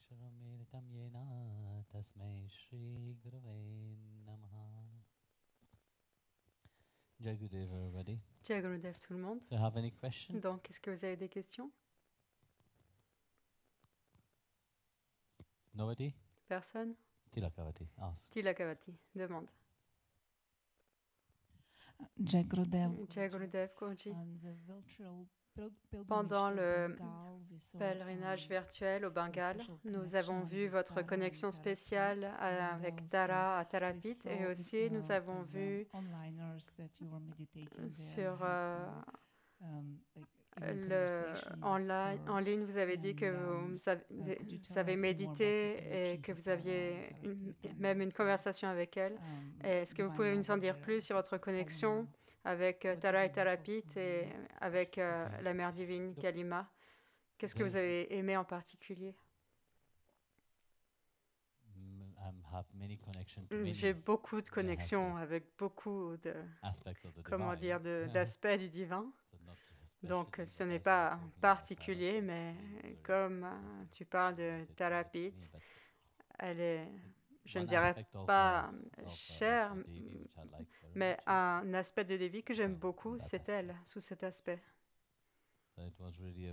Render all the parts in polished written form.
Aksharametam yena tasmai Shri Gurave Namaha. Jai Gurudev, everybody. Jai Gurudev tout le monde. Do you have any questions? Donc, est-ce que vous avez des questions? Nobody? Personne? Tilakavati, ask. Tilakavati demande. Jai Gurudev. Jai Gurudev Guruji. Pendant Pendant le pèlerinage pèlerinage virtuel au Bengale, nous avons vu votre connexion spéciale avec Tara à Tarapit et aussi nous avons vu sur en ligne, vous avez dit que vous avez médité et que vous aviez même une conversation avec elle. Est-ce que vous pouvez nous en dire plus sur votre connexion avec Tara et Tarapit et avec la Mère Divine Kalima? Qu'est-ce que vous avez aimé en particulier? J'ai beaucoup de connexions avec beaucoup de, comment dire, d'aspects du divin. Donc, ce n'est pas particulier, mais comme tu parles de Tarapit, elle est, je ne dirais pas chère, mais un aspect de Devi que j'aime beaucoup, c'est elle, sous cet aspect.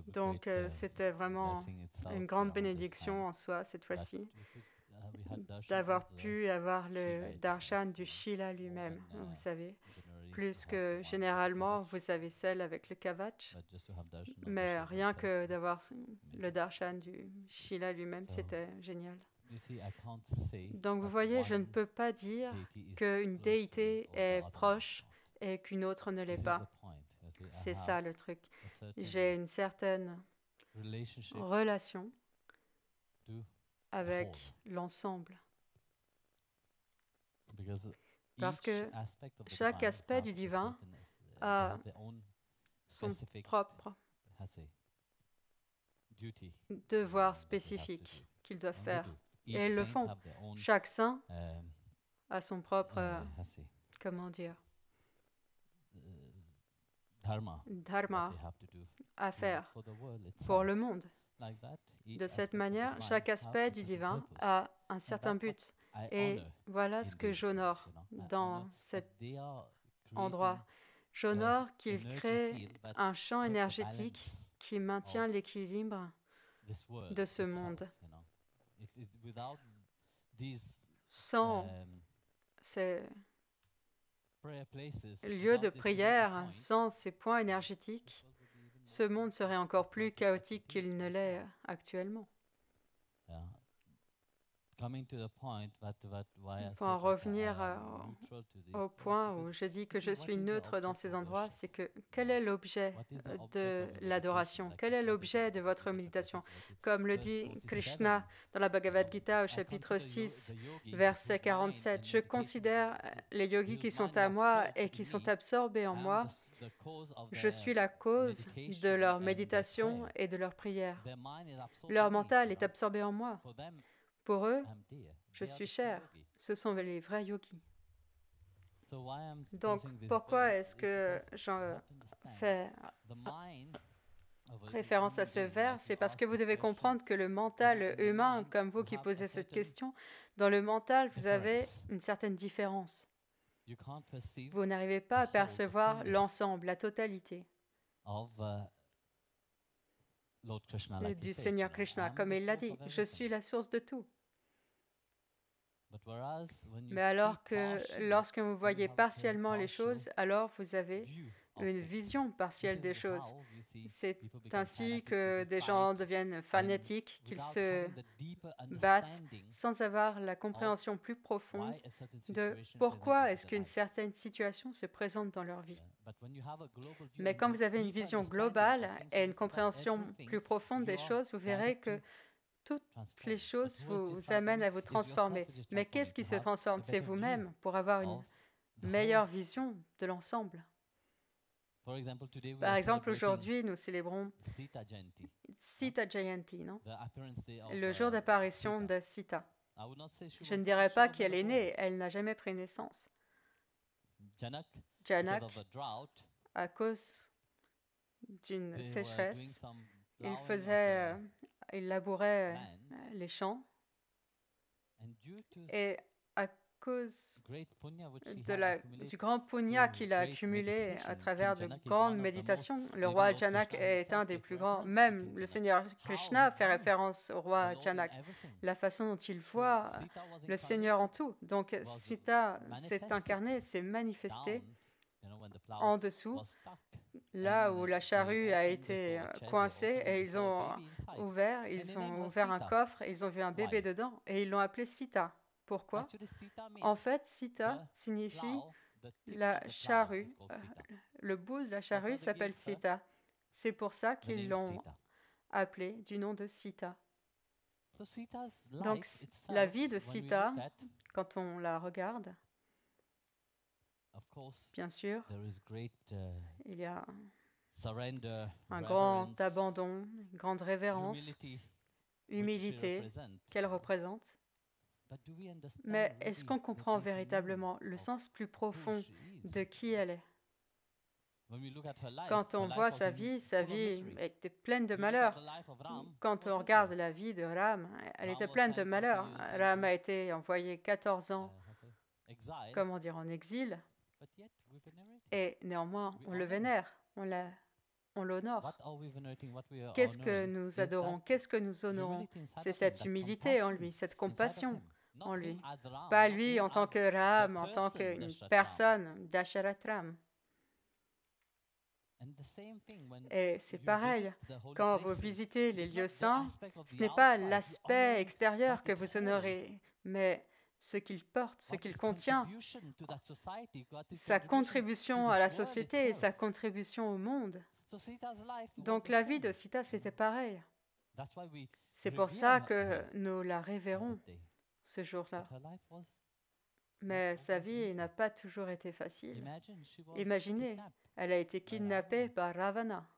Donc, c'était vraiment une grande bénédiction en soi, cette fois-ci, d'avoir pu avoir le darshan du Shila lui-même, vous savez. Plus que généralement, vous avez celle avec le Kavach, mais rien que d'avoir le darshan du Shila lui-même, c'était génial. Donc, vous voyez, je ne peux pas dire qu'une déité est proche et qu'une autre ne l'est pas. C'est ça le truc. J'ai une certaine relation avec l'ensemble. Parce que chaque aspect du divin a son propre devoir spécifique qu'ils doivent faire. Et ils le font. Chaque saint a son propre, comment dire, dharma à faire pour le monde. De cette manière, chaque aspect du divin a un certain but. Et voilà ce que j'honore dans cet endroit. J'honore qu'il crée un champ énergétique qui maintient l'équilibre de ce monde. Sans ces lieux de prière, sans ces points énergétiques, ce monde serait encore plus chaotique qu'il ne l'est actuellement. Pour en revenir au point où je dis que je suis neutre dans ces endroits, c'est que quel est l'objet de l'adoration? Quel est l'objet de votre méditation? Comme le dit Krishna dans la Bhagavad Gita au chapitre 6, verset 47, je considère les yogis qui sont à moi et qui sont absorbés en moi. Je suis la cause de leur méditation et de leur prière. Leur mental est absorbé en moi. Pour eux, je suis cher. Ce sont les vrais yogis. Donc, pourquoi est-ce que j'en fais référence à ce vers? C'est parce que vous devez comprendre que le mental humain, comme vous qui posez cette question, dans le mental, vous avez une certaine différence. Vous n'arrivez pas à percevoir l'ensemble, la totalité du Seigneur Krishna. Comme il l'a dit, je suis la source de tout. Mais alors que lorsque vous voyez partiellement les choses, alors vous avez une vision partielle des choses. C'est ainsi que des gens deviennent fanatiques, qu'ils se battent sans avoir la compréhension plus profonde de pourquoi est-ce qu'une certaine situation se présente dans leur vie. Mais quand vous avez une vision globale et une compréhension plus profonde des choses, vous verrez que toutes les choses vous amènent à vous transformer. Mais qu'est-ce qui se transforme? C'est vous-même pour avoir une meilleure vision de l'ensemble. Par exemple, aujourd'hui, nous célébrons Sita Jayanti, non? Le jour d'apparition de Sita. Je ne dirais pas qu'elle est née, elle n'a jamais pris naissance. Janak, à cause d'une sécheresse, il faisait il labourait les champs. Et à cause du grand punya qu'il a accumulé à travers de grandes méditations, le roi Janak est un des plus grands. Même le Seigneur Krishna fait référence au roi Janak, la façon dont il voit le Seigneur en tout. Donc Sita s'est incarné, s'est manifesté en dessous, là où la charrue a été coincée, et ils ont ouvert un coffre, et ils ont vu un bébé dedans, et ils l'ont appelé Sita. Pourquoi? En fait, Sita signifie la charrue. Le bout de la charrue s'appelle Sita. C'est pour ça qu'ils l'ont appelé du nom de Sita. Donc, la vie de Sita, quand on la regarde, bien sûr, il y a un grand abandon, une grande révérence, humilité qu'elle représente. Mais est-ce qu'on comprend véritablement le sens plus profond de qui elle est? Quand on voit sa vie était pleine de malheurs. Quand on regarde la vie de Ram, elle était pleine de malheurs. Ram a été envoyé 14 ans, comment dire, en exil. Et néanmoins, on le vénère, on l'honore. Qu'est-ce que nous adorons? Qu'est-ce que nous honorons? C'est cette humilité en lui, cette compassion en lui. Pas lui en tant que Ram, en tant qu'une personne, Dasharatram. Et c'est pareil, quand vous visitez les lieux saints, ce n'est pas l'aspect extérieur que vous honorez, mais ce qu'il porte, ce qu'il contient, sa contribution à la société et sa contribution au monde. Donc la vie de Sita, c'était pareil. C'est pour ça que nous la révérons ce jour-là. Mais sa vie n'a pas toujours été facile. Imaginez, elle a été kidnappée par Ravana.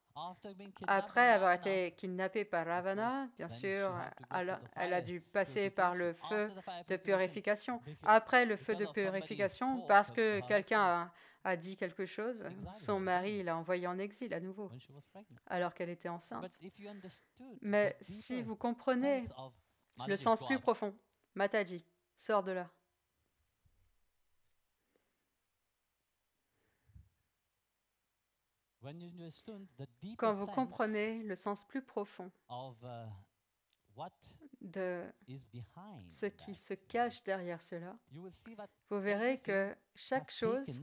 Après avoir été kidnappée par Ravana, bien sûr, elle a dû passer par le feu de purification. Après le feu de purification, parce que quelqu'un a dit quelque chose, son mari l'a envoyée en exil à nouveau, alors qu'elle était enceinte. Mais si vous comprenez le sens plus profond, Mataji, sors de là. Quand vous comprenez le sens plus profond de ce qui se cache derrière cela, vous verrez que chaque chose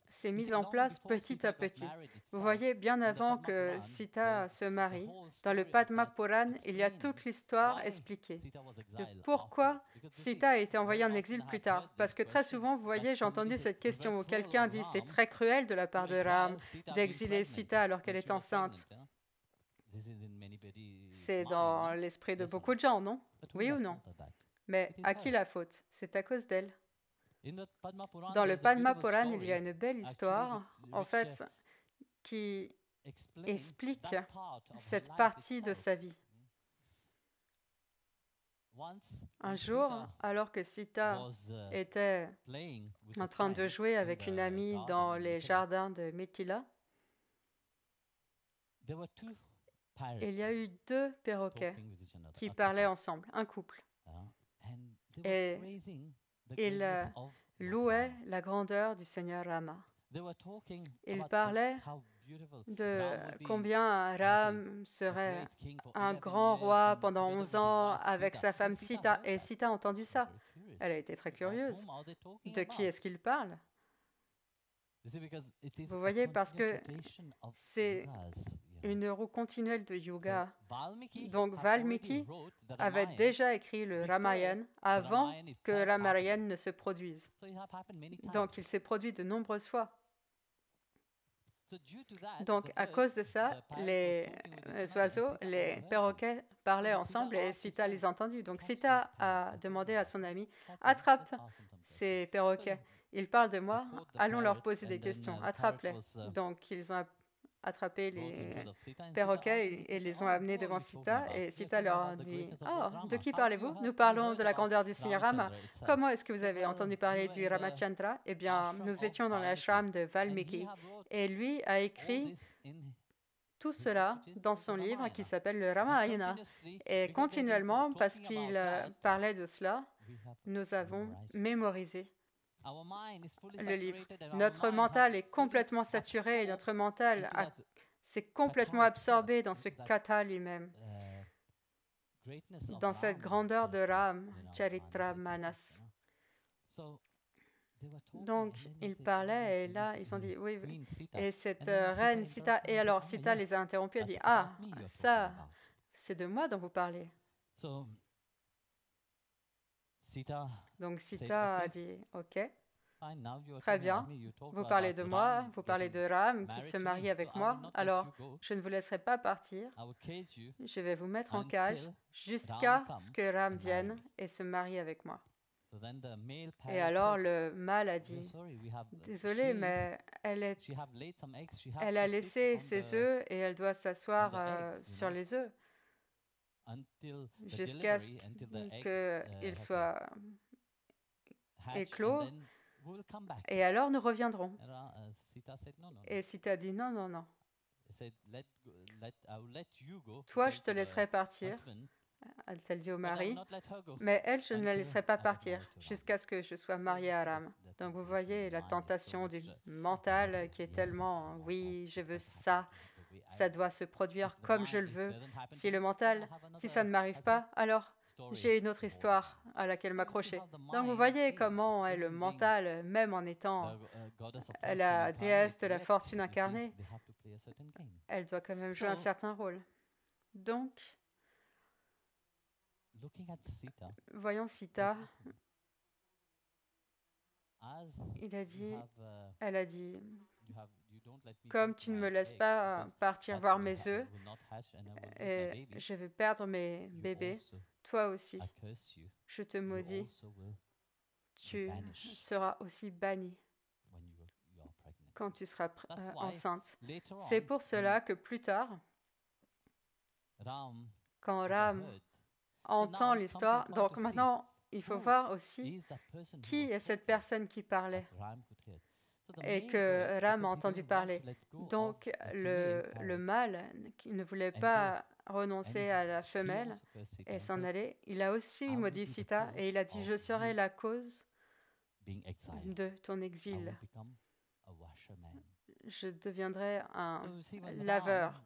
s'est mise en place petit à petit. Vous voyez, bien avant que Sita se marie, dans le Padma Puran, il y a toute l'histoire expliquée de pourquoi Sita a été envoyée en exil plus tard. Parce que très souvent, vous voyez, j'ai entendu cette question où quelqu'un dit « c'est très cruel de la part de Ram d'exiler Sita alors qu'elle est enceinte ». C'est dans l'esprit de beaucoup de gens, non? Oui ou non? Mais à qui la faute? C'est à cause d'elle. Dans le Padma Puran, il y a une belle histoire, en fait, qui explique cette partie de sa vie. Un jour, alors que Sita était en train de jouer avec une amie dans les jardins de Mithila, il y a eu deux perroquets qui parlaient ensemble, un couple. Et ils louaient la grandeur du Seigneur Rama. Ils parlaient de combien Ram serait un grand roi pendant 11 ans avec sa femme Sita. Et Sita a entendu ça. Elle a été très curieuse. De qui est-ce qu'il parle? Vous voyez, parce que c'est une roue continuelle de yoga. Donc Valmiki avait déjà écrit le Ramayana avant que Ramayana ne se produise. Donc il s'est produit de nombreuses fois. Donc à cause de ça, les oiseaux, les perroquets parlaient ensemble et Sita les a entendus. Donc Sita a demandé à son ami, attrape ces perroquets. Ils parlent de moi, allons leur poser des questions, attrape-les. Donc ils ont attrapé les perroquets et les ont amenés devant Sita. Et Sita leur a dit, « Oh, de qui parlez-vous? Nous parlons de la grandeur du Seigneur Rama. Comment est-ce que vous avez entendu parler du Ramachandra? » Eh bien, nous étions dans l'ashram de Valmiki. Et lui a écrit tout cela dans son livre qui s'appelle le Ramayana. Et continuellement, parce qu'il parlait de cela, nous avons mémorisé le livre. Notre mental est complètement saturé et notre mental s'est complètement absorbé dans ce katha lui-même, dans cette grandeur de Ram, Charitra Manas. Donc, ils parlaient et là, ils ont dit, oui, oui. Et cette reine Sita, et alors Sita les a interrompus et a dit, ah, ça, c'est de moi dont vous parlez. Donc, Sita a dit, ok, très bien, vous parlez de moi, vous parlez de Ram qui se marie avec moi, alors je ne vous laisserai pas partir, je vais vous mettre en cage jusqu'à ce que Ram vienne et se marie avec moi. Et alors le mâle a dit, désolé, mais elle a laissé ses œufs et elle doit s'asseoir sur les œufs jusqu'à ce qu'ils soient éclos. Et alors nous reviendrons. Et Sita dit non, non, non. Toi, je te laisserai partir, a-t-elle dit au mari, mais elle, je ne la laisserai pas partir jusqu'à ce que je sois mariée à Ram. Donc vous voyez la tentation du mental qui est tellement, oui, je veux ça, ça doit se produire comme je le veux. Si le mental, si ça ne m'arrive pas, alors j'ai une autre histoire à laquelle m'accrocher. Donc vous voyez comment est le mental, même en étant la déesse de la fortune incarnée, elle doit quand même jouer un certain rôle. Donc, voyons Sita, elle a dit, comme tu ne me laisses pas partir voir mes œufs, et je vais perdre mes bébés, toi aussi, je te maudis, tu seras aussi banni quand tu seras enceinte. C'est pour cela que plus tard, quand Ram entend l'histoire, donc maintenant, il faut voir aussi qui est cette personne qui parlait et que Ram a entendu parler. Donc, le mâle qui ne voulait pas renoncer à la femelle et s'en aller, il a aussi maudit Sita et il a dit, je serai la cause de ton exil. Je deviendrai un laveur.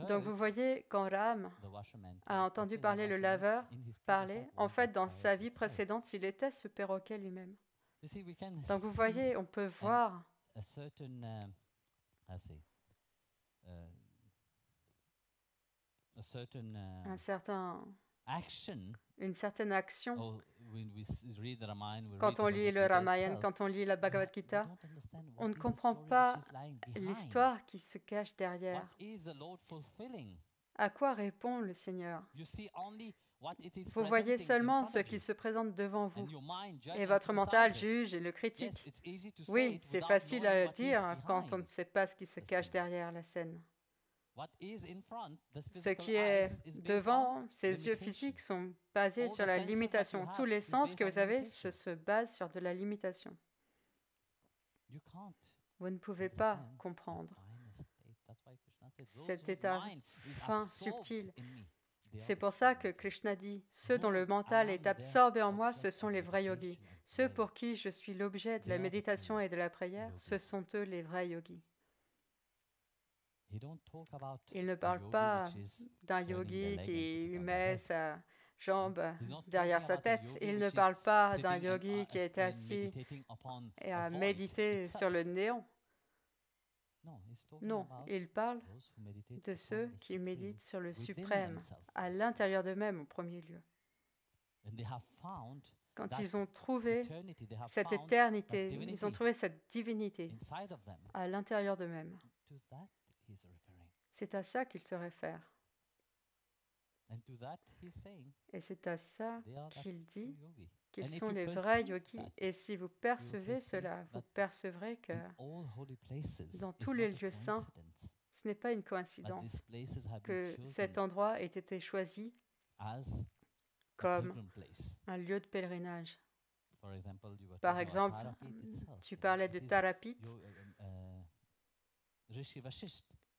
Donc vous voyez, quand Ram a entendu parler le laveur parler, en fait, dans sa vie précédente, il était ce perroquet lui-même. Donc vous voyez, on peut voir une certaine action. Quand on lit le Ramayana, quand on lit la Bhagavad Gita, on ne comprend pas l'histoire qui se cache derrière. À quoi répond le Seigneur? Vous voyez seulement ce qui se présente devant vous. Et votre mental juge et le critique. Oui, c'est facile à dire quand on ne sait pas ce qui se cache derrière la scène. Ce qui est devant, ces yeux physiques sont basés sur la limitation. Tous les sens que vous avez se basent sur de la limitation. Vous ne pouvez pas comprendre cet état fin, subtil. C'est pour ça que Krishna dit, ceux dont le mental est absorbé en moi, ce sont les vrais yogis. Ceux pour qui je suis l'objet de la méditation et de la prière, ce sont eux les vrais yogis. Il ne parle pas d'un yogi qui met sa jambe derrière sa tête. Il ne parle pas d'un yogi qui est assis et a médité sur le néant. Non, il parle de ceux qui méditent sur le suprême, à l'intérieur d'eux-mêmes en premier lieu. Quand ils ont trouvé cette éternité, ils ont trouvé cette divinité à l'intérieur d'eux-mêmes. C'est à ça qu'il se réfère. Et c'est à ça qu'il dit qu'ils sont les vrais yogis. Et si vous percevez cela, vous percevrez que dans tous les lieux saints, ce n'est pas une coïncidence que cet endroit ait été choisi comme un lieu de pèlerinage. Par exemple, tu parlais de Tarapit.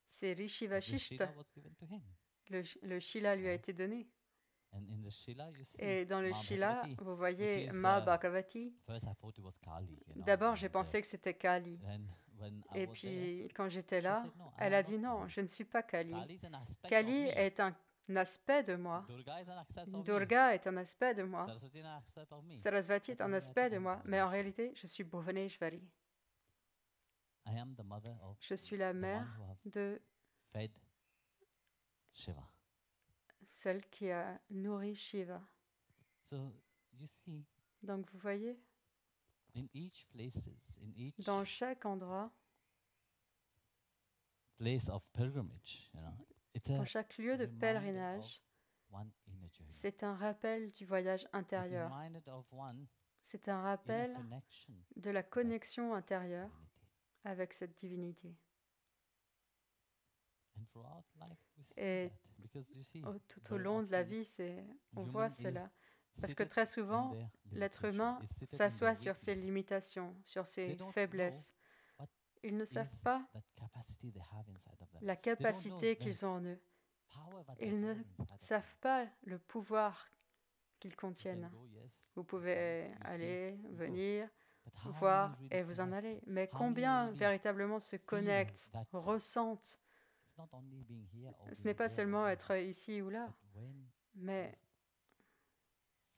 C'est Rishi The Vashishta. Shila was given to him. Le Shila lui a été donné. And in the Shila, you see Et dans le Ma Shila, Bhagavati, vous voyez which is, Ma Bhagavati. first I thought it was Kali, D'abord, j'ai and, pensé que c'était Kali. then when I Et was there, puis, quand j'étais she là, said, "No, I elle am a not dit non, Kali. je ne suis pas Kali. Kali is an aspect Kali of me. est un aspect de moi. Durga is an aspect of me. Durga est un aspect de moi. Saraswati is an aspect of me. Sarasvati est But un in aspect reality, de I'm moi. Mais en Bhuvaneshwari. réalité, je suis Bhuvaneshwari. I am the mother of Je suis la the one mère who have de fed Shiva. celle qui a nourri Shiva. So you see, Donc, vous voyez, in each places, in each dans chaque endroit, place of pilgrimage, it's dans a chaque lieu de reminder of pèlerinage, one inner journey. c'est un rappel du voyage It's intérieur. reminded of one C'est un inner rappel connection de la connexion intérieure divinity. avec cette divinité. And throughout life we see Et that because you see tout au very long de la often vie, on human voit is cela. Parce que seated très in souvent, their l'être limitation. humain It's seated in s'assoit their sur ses weakness. limitations, sur They ses don't faiblesses. know what Ils ne is savent pas that capacity they have inside of them. la They don't know capacité the qu'ils ont en eux. power that they Ils ne hold inside of them. savent pas le pouvoir qu'ils You can contiennent. go, yes, Vous you pouvez come, you see, aller, you go. venir, But how voir many et really vous en connect? allez. Mais How many combien really véritablement se connectent, that ressentent? it's not only being here or Ce n'est being pas there or seulement being être there, ici ou là, but when mais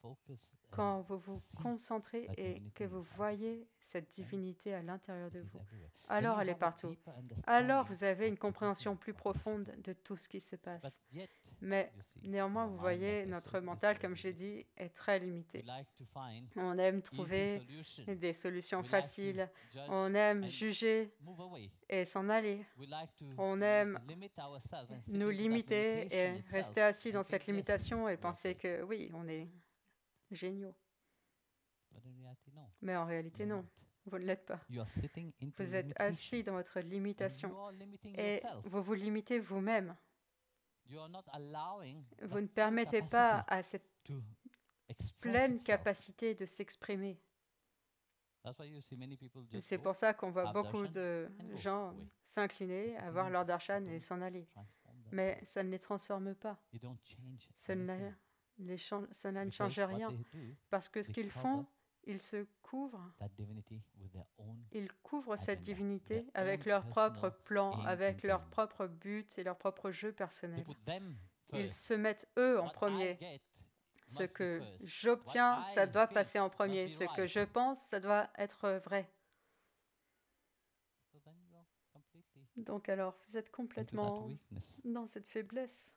focus quand and vous vous see concentrez that et divinity que vous inside of you, voyez cette then divinité à l'intérieur it de is vous, everywhere. Then alors you elle est have a partout. deeper Alors understanding vous avez une of compréhension everything plus what is profonde happening. de tout ce qui se But passe. yet, Mais you see, néanmoins, our vous mind, voyez, like I notre said, is mental, comme very j'ai limited. dit, est très We limité. like to find On aime easy trouver solution. des solutions We like to faciles. judge On aime and juger move away. et s'en aller. We like to On aime limit ourselves and sit nous into that limiter limitation et itself rester assis dans and cette think, yes, limitation et we are penser great. que oui, on est géniaux. But in reality, no, Mais en réalité, you're non, not. vous ne l'êtes pas. You are sitting into Vous êtes limitation. assis dans votre And limitation you are limiting et yourself. vous vous limitez vous-même. You are not allowing Vous that ne full permettez pas capacity à cette to express pleine itself. capacité de s'exprimer. That's why you see many people just C'est go, pour ça qu'on voit have beaucoup darshan de and go gens away. s'incliner, But they avoir don't- leur they darshan et don't s'en aller. transform Mais themselves. ça ne les transforme pas. They don't change Cela anything. cela ne Because change what rien. they do, Parce que ce they qu'ils cover font, ils se couvrent. that divinity with their own Ils couvrent cette agenda, divinité their avec own leur propre personal plan, aim avec and leur aim. propre but et leur propre jeu They personnel. put them Ils first. se mettent eux en What I premier. get Ce must be que first. j'obtiens, What ça I doit think passer en must premier. be Ce que right. je pense, ça doit être vrai. So then you are completely Donc alors, vous êtes into that complètement weakness. dans cette faiblesse.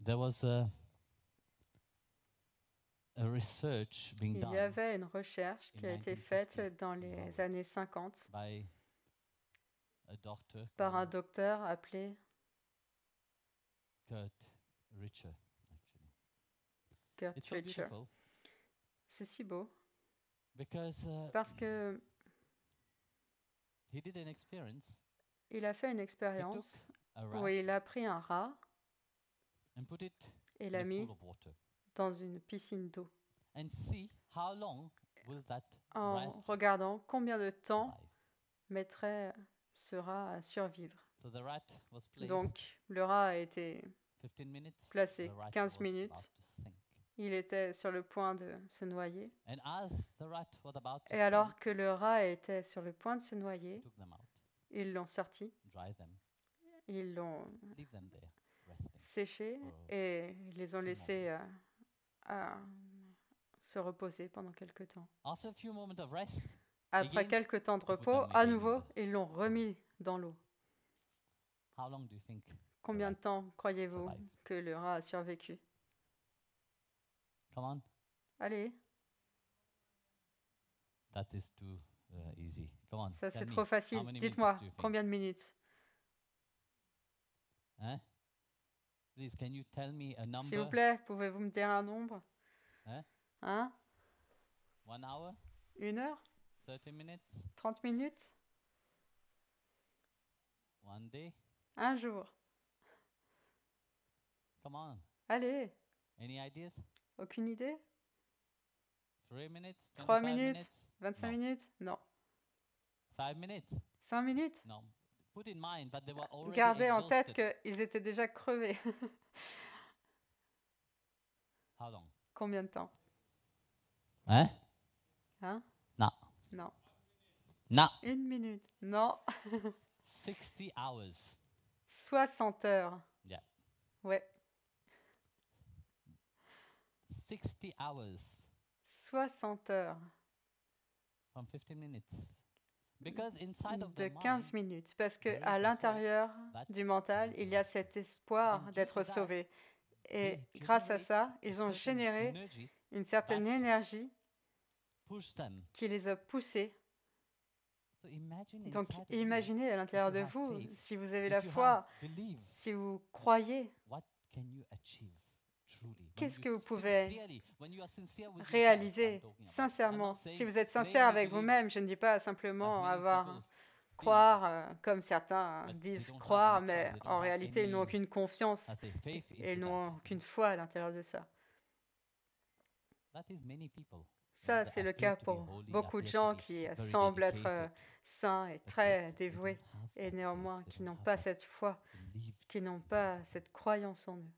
There was a research being Il y done avait une recherche in qui a été 1950 faite dans in les Harvard années 50 by a doctor par un called docteur appelé Kurt Richer, actually. Kurt It's so Richer. beautiful C'est si beau because parce que he did an experience. il a fait une He took expérience a où rat il a pris un rat and put it et in l'a a mis pool of water dans une piscine d'eau and see how long will that en rat regardant combien de temps survive. mettrait ce rat à survivre. So the rat was placed Donc le rat a été 15 minutes. placé The rat 15 was minutes. about to sink. Il était sur le point de se noyer. And as the rat was about to Et alors sink, que le rat était sur le point de se he noyer, took them out, ils l'ont sorti, dry them, ils l'ont leave them there, resting. séché for et ils les ont few laissés à se reposer pendant quelque temps. After a few moments of rest, Après Again, quelques temps de put repos, them à again in nouveau, the- ils l'ont remis dans l'eau. how long do you think Combien de rat temps croyez-vous survive? que le rat a survécu? Come on, Allez, that is too easy. Come on, ça tell c'est me, trop how facile. many Dites-moi, minutes do you think? combien de minutes? Hein? Please, can you tell me a S'il vous number? plaît, pouvez-vous me dire un nombre? Hein? Hein? 1 hour? 1 heure? 30 minutes? 30 minutes? 1 day? Un jour? Come on. Allez, Any ideas? aucune idée? 3 minutes? 3 25 minutes? 25 No. minutes? Non. 5 minutes? 5 minutes? No. Put in mind that they were already Gardez en tête exhausted. qu'ils étaient déjà crevés. How long? Combien de temps? Hein? Hein? No. Non. No. 1 minute? Non. 60 hours. 60 heures. Yeah. Ouais. 60 hours 60 heures. from 15 minutes. Because inside of De the 15 mind, minutes. Parce there is qu'à a l'intérieur hope du mental, il y a cet espoir And due d'être to that, sauvé. Et they grâce à generate ça, a ils ont certain généré energy une certaine that énergie push them. qui les a poussés. So imagine Donc inside of you, imaginez à l'intérieur if de you have vous, faith, si vous avez if la you foi, have belief, si vous croyez, what can you achieve truly? When qu'est-ce you que vous pouvez sincerely, when you are sincere with yourself, I'm réaliser talking about. I'm sincèrement. not saying Si vous êtes claim sincère you avec believe, vous-même, je ne dis pas but simplement many avoir people croire comme certains but they disent don't have croire, any mais trust, they en don't have réalité, ils n'ont any, aucune confiance I say, faith et ils into n'ont that. aucune foi à l'intérieur de ça. That is many people. Ça, They c'est le appear cas to be pour holy, beaucoup de appear to gens be qui very semblent être dedicated, saints et but très yet they dévoués, don't have et that néanmoins faith, they qui don't n'ont have pas that cette foi, belief qui n'ont inside pas them. cette croyance en eux.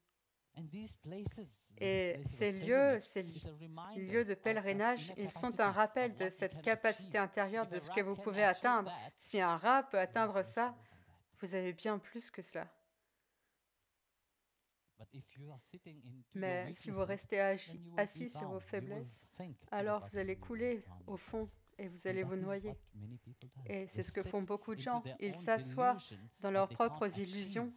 And these places Et of ces lieux, pilgrimage ces is a reminder lieux de of that pèlerinage, inner ils sont capacity un of rappel what de we cette can capacité achieve. intérieure If de a ce que rat vous can pouvez achieve atteindre. that, Si un rat peut you have atteindre much ça, more than that. vous avez bien plus que cela. But if you are sitting into your Mais si vous weaknesses, restez then you will assis be sur vos drowned. You will faiblesses, sink to the alors bottom, vous allez you will couler drown au yourself. fond et vous And allez that vous is noyer. what many people does. Et They c'est ce que sit font beaucoup de into gens. their Ils own s'assoient delusion dans that leurs they can't propres achieve. illusions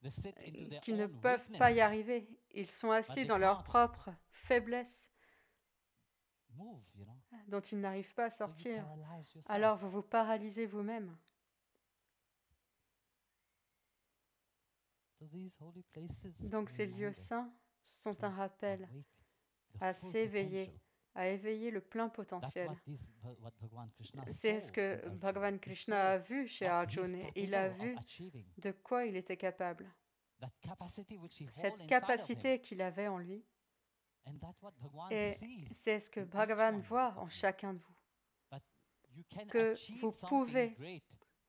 They sit into their qui ne own peuvent weakness. pas y arriver. Ils sont assis they dans leurs can't propres faiblesses Move, you know. dont ils n'arrivent pas à So you sortir. paralyze yourself. Alors vous vous paralysez vous-même. So these holy places Donc ces lieux remind us saints sont to un rappel awake the à full s'éveiller, potential. à éveiller le plein That's potentiel. what Bhagavan Krishna C'est saw ce que in Arjuna. Bhagavan He Krishna a saw vu chez what Arjuna. he's Il a capable of vu achieving. de quoi il était capable. That capacity which he holds Cette inside of him. capacité qu'il avait en lui. And that's what Bhagavan Et sees c'est ce que in each Bhagavan one voit of en you. chacun de vous. But you can Que achieve vous something pouvez great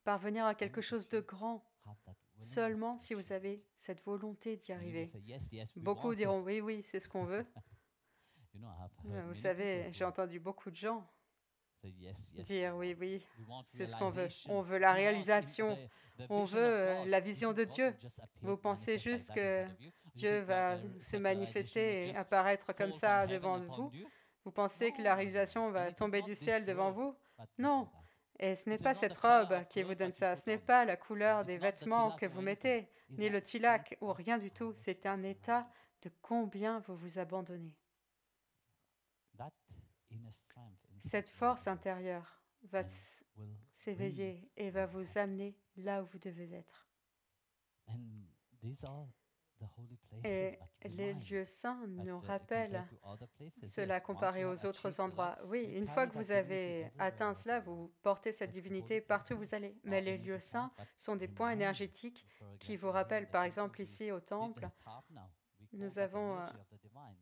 parvenir à only quelque if chose you de grand have that willingness seulement to si vous achieve avez it. cette volonté d'y Many will arriver. say, yes, yes, we Beaucoup want diront it. oui, oui, c'est ce qu'on veut. You know, I've heard Vous many savez, people j'ai who entendu beaucoup de gens say, yes, yes, dire we oui, want. oui, We want c'est ce qu'on veut. realization. On veut la We want réalisation. the On vision veut of God. la You vision think de God Dieu. will just appear, Vous pensez manifest like juste that que inside of you? Do you Dieu think that va the se self-realization will manifester et just apparaître comme fall ça from heaven devant upon vous? you? Vous pensez que No, la no, no, réalisation no. va And it is tomber not du this ciel devant robe vous? that gives Non. you that. Et ce n'est It is pas not the cette color robe of qui vous clothes donne that you ça. put Ce n'est on. pas la couleur It's des not the vêtements tilak que or vous anything. mettez, It's ni that le tilak, state ou of rien du tout. how much C'est you un surrender. état de combien vous vous abandonnez. That inner strength inside Cette you force intérieure va and will bring s'éveiller et you va to vous heaven. amener là où vous devez être. And these are the holy places Et that les remind lieux saints that, nous compared rappellent to other places, cela yes, once comparé you aux have autres achieved that, endroits. Oui, you une fois carry que vous that divinity avez everywhere atteint what cela, you go. vous portez cette But the divinité holy partout où places vous allez. are Mais les energy lieux points saints that sont des points remind you. énergétiques For qui example, vous here in rappellent, the par temple, exemple we ici au did temple, this harp now. We call nous that avons energy of the divine.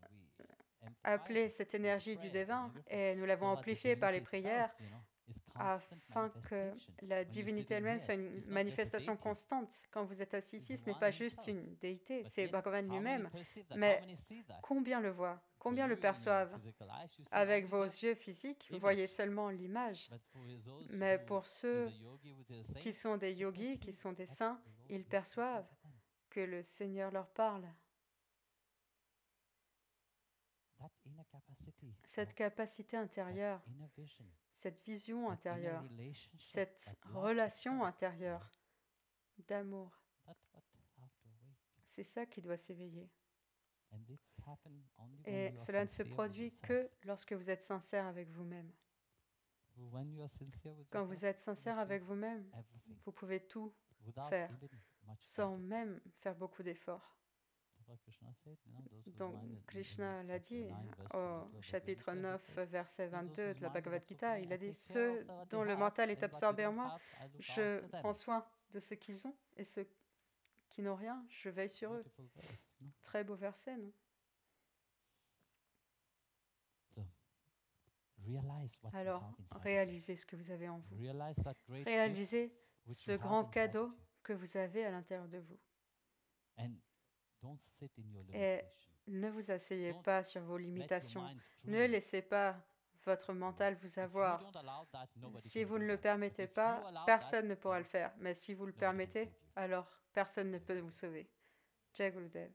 We amplify appelé it cette with the énergie du prayers and divin everything. et nous l'avons So that the amplifiée par les divinity prières itself, you know, is constant afin que manifestation. la When you're divinité sitting elle-même here, soit une it's not just a manifestation deity. constante. Quand vous êtes assis It's ici, ce n'est Bhagavan pas juste himself. une déité, But c'est yet, Bhagavan how many lui-même. perceive that? How Mais many see that? combien le voient? For Combien you, le in your perçoivent? physical eyes, you see Avec only vos the yeux physiques, vous image. voyez seulement l'image. But for those Mais who pour is ceux a yogi, which is a saint, qui sont des they yogis, qui perceive sont des that saints, the Lord ils is speaking perçoivent to them. que le Seigneur leur parle. That inner capacity Cette of capacité that intérieure, inner vision, cette vision that inner intérieure, relationship, cette that love relation itself, intérieure d'amour, that's what have to awake. c'est ça qui doit s'éveiller. And this happen only when Et you are cela ne se sincere with produit yourself. que lorsque vous êtes sincère avec vous-même. When you are sincere with Quand yourself, vous êtes you sincère achieve avec vous-même, everything vous pouvez tout without faire even much sans effort. même faire beaucoup d'efforts. That's what Krishna said, you know, those whose Donc mind in Krishna l'a chapter dit 9, verse 22 au of Bhagavad chapitre Gita, he 9, said, verset "Those 22 whose de la mind Bhagavad belongs to Gita, me, il I a dit, take care of ceux what they dont le have, mental est and what they absorbé en don't moi, have, I look je after them." prends soin de ce qu'ils ont, et ceux qui n'ont rien, je veille sur eux. Beautiful verse, no? Très beau verset, non? Alors, réalisez ce que vous avez en vous. Réalisez ce grand cadeau que vous avez à l'intérieur de vous. Et ne vous asseyez pas sur vos limitations. Ne laissez pas votre mental vous avoir. Si vous ne le permettez pas, personne ne pourra le faire. Mais si vous le permettez, alors personne ne peut vous sauver. Jai Gurudev.